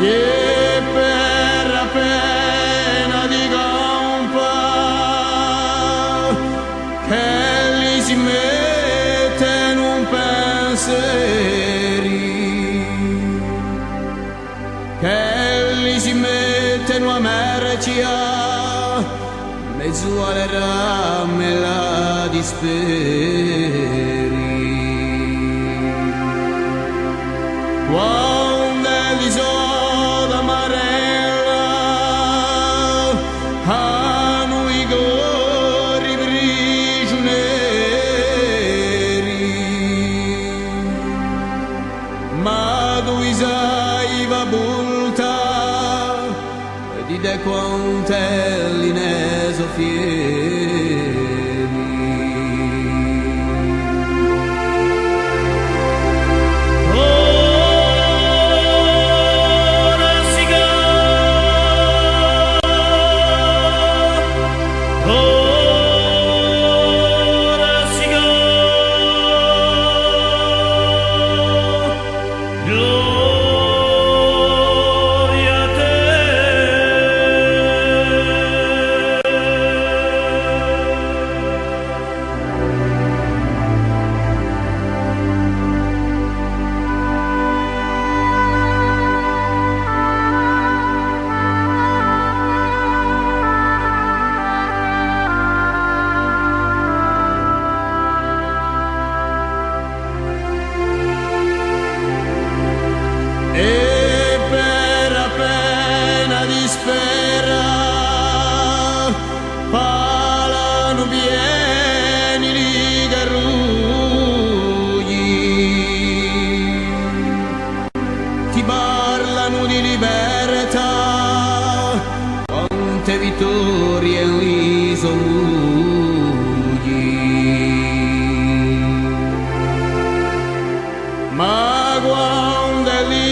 e per la pena di campa che li si mette in un pensieri, che li si mette in una mercia mezzo alle rame la disperi. Quando l'isola amarella hanno i gori prigionieri, ma tu sai va bulta di de quantelli ne so fieri. E per la pena di spera parlano pieni di garrugli, ti parlano di libertà, quante vittorie li sogni, ma quando li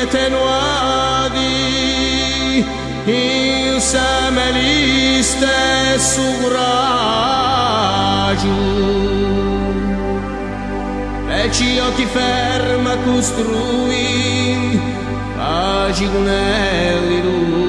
tenuati insieme gli stesso coraggio, e ciò ti ferma a costruire pace con alleluia.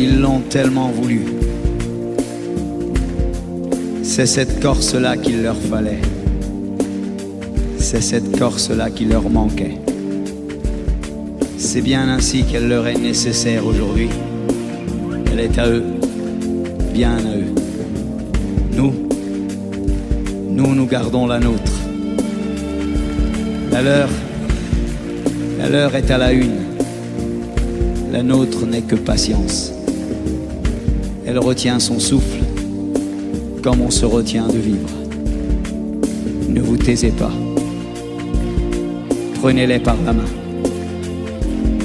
Ils l'ont tellement voulu. C'est cette Corse-là qu'il leur fallait. C'est cette Corse-là qui leur manquait. C'est bien ainsi qu'elle leur est nécessaire aujourd'hui. Elle est à eux, bien à eux. Nous gardons la nôtre. La leur est à la une. La nôtre n'est que patience. Elle retient son souffle comme on se retient de vivre. Ne vous taisez pas. Prenez-les par la main.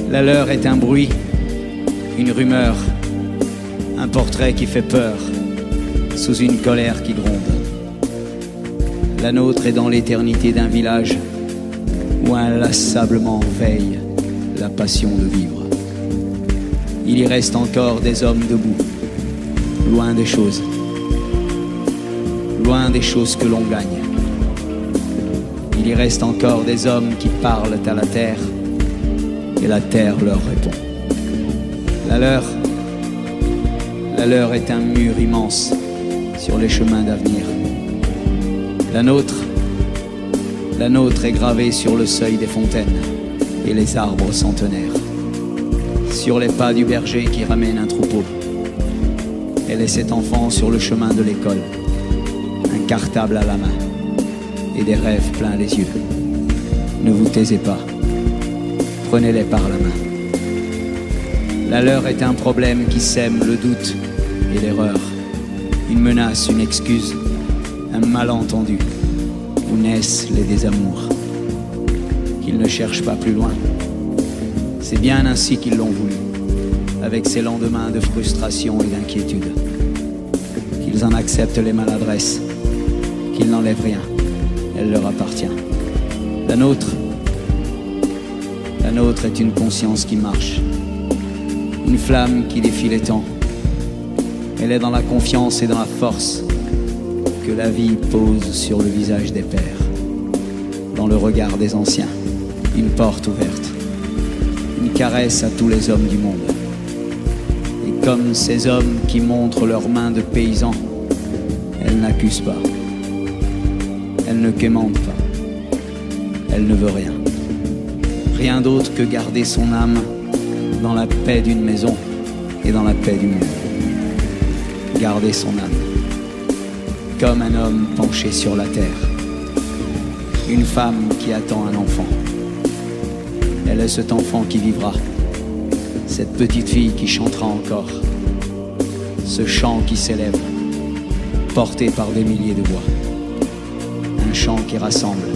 La leur est un bruit, une rumeur, un portrait qui fait peur, sous une colère qui gronde. La nôtre est dans l'éternité d'un village où inlassablement veille la passion de vivre. Il y reste encore des hommes debout, loin des choses que l'on gagne. Il y reste encore des hommes qui parlent à la terre et la terre leur répond. La leur est un mur immense sur les chemins d'avenir. La nôtre est gravée sur le seuil des fontaines et les arbres centenaires, sur les pas du berger qui ramène un troupeau. Elle est cet enfant sur le chemin de l'école, un cartable à la main et des rêves plein les yeux. Ne vous taisez pas, prenez-les par la main. La leur est un problème qui sème le doute et l'erreur, une menace, une excuse, un malentendu, où naissent les désamours. Qu'ils ne cherchent pas plus loin. C'est bien ainsi qu'ils l'ont voulu, avec ces lendemains de frustration et d'inquiétude. Qu'ils en acceptent les maladresses, qu'ils n'enlèvent rien, elle leur appartient. La nôtre est une conscience qui marche, une flamme qui défie les temps. Elle est dans la confiance et dans la force que la vie pose sur le visage des pères, dans le regard des anciens, une porte ouverte, une caresse à tous les hommes du monde. Et comme ces hommes qui montrent leurs mains de paysans, elle n'accuse pas, elle ne quémande pas, elle ne veut rien. Rien d'autre que garder son âme dans la paix d'une maison et dans la paix du monde. Garder son âme, comme un homme penché sur la terre, une femme qui attend un enfant. Elle est cet enfant qui vivra, cette petite fille qui chantera encore, ce chant qui s'élève, porté par des milliers de voix, un chant qui rassemble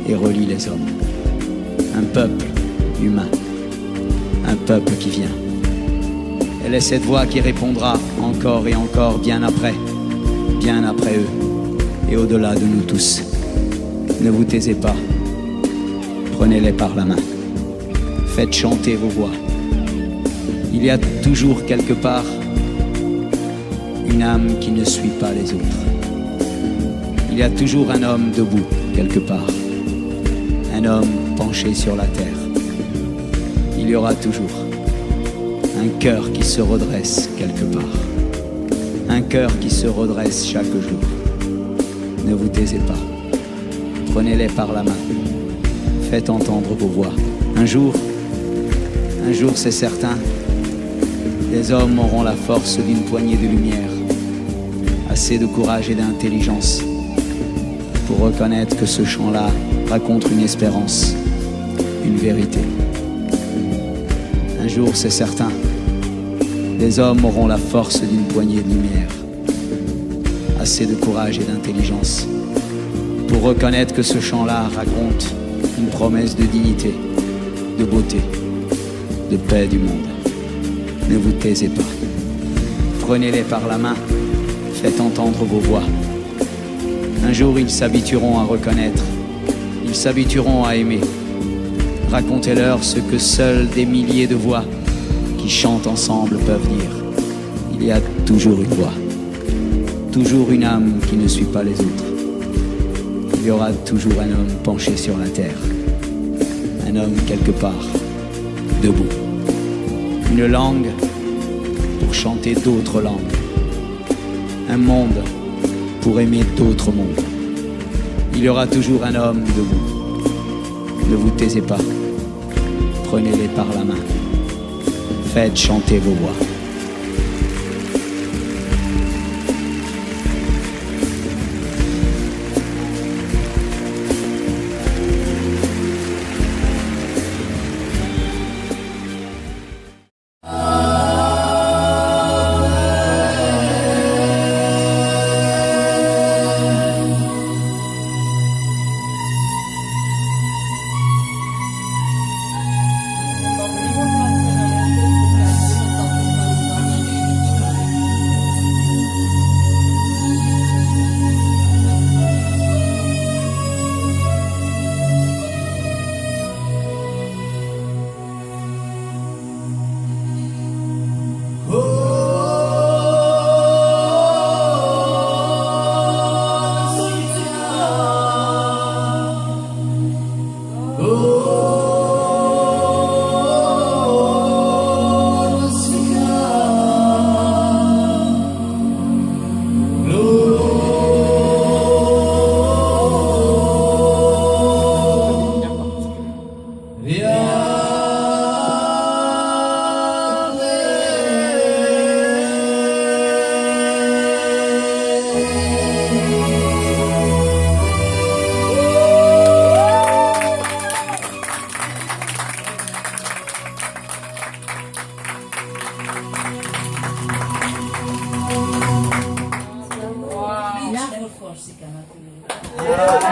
et relie les hommes, un peuple humain, un peuple qui vient. Elle est cette voix qui répondra encore et encore bien après eux et au-delà de nous tous. Ne vous taisez pas, prenez-les par la main, faites chanter vos voix. Il y a toujours quelque part une âme qui ne suit pas les autres. Il y a toujours un homme debout quelque part, un homme penché sur la terre. Il y aura toujours un cœur qui se redresse quelque part, un cœur qui se redresse chaque jour. Ne vous taisez pas, prenez-les par la main, faites entendre vos voix. Un jour, c'est certain, les hommes auront la force d'une poignée de lumière, assez de courage et d'intelligence pour reconnaître que ce chant-là raconte une espérance, une vérité. Un jour, c'est certain, les hommes auront la force d'une poignée de lumière, assez de courage et d'intelligence pour reconnaître que ce chant-là raconte une promesse de dignité, de beauté, de paix du monde. Ne vous taisez pas. Prenez-les par la main, faites entendre vos voix. Un jour, ils s'habitueront à reconnaître, ils s'habitueront à aimer. Racontez-leur ce que seuls des milliers de voix qui chantent ensemble peuvent dire. Il y a toujours une voix, toujours une âme qui ne suit pas les autres. Il y aura toujours un homme penché sur la terre, un homme quelque part, debout. Une langue pour chanter d'autres langues. Un monde pour aimer d'autres mondes. Il y aura toujours un homme debout. Ne vous taisez pas. Prenez-les par la main. Faites chanter vos voix. Forse chiamato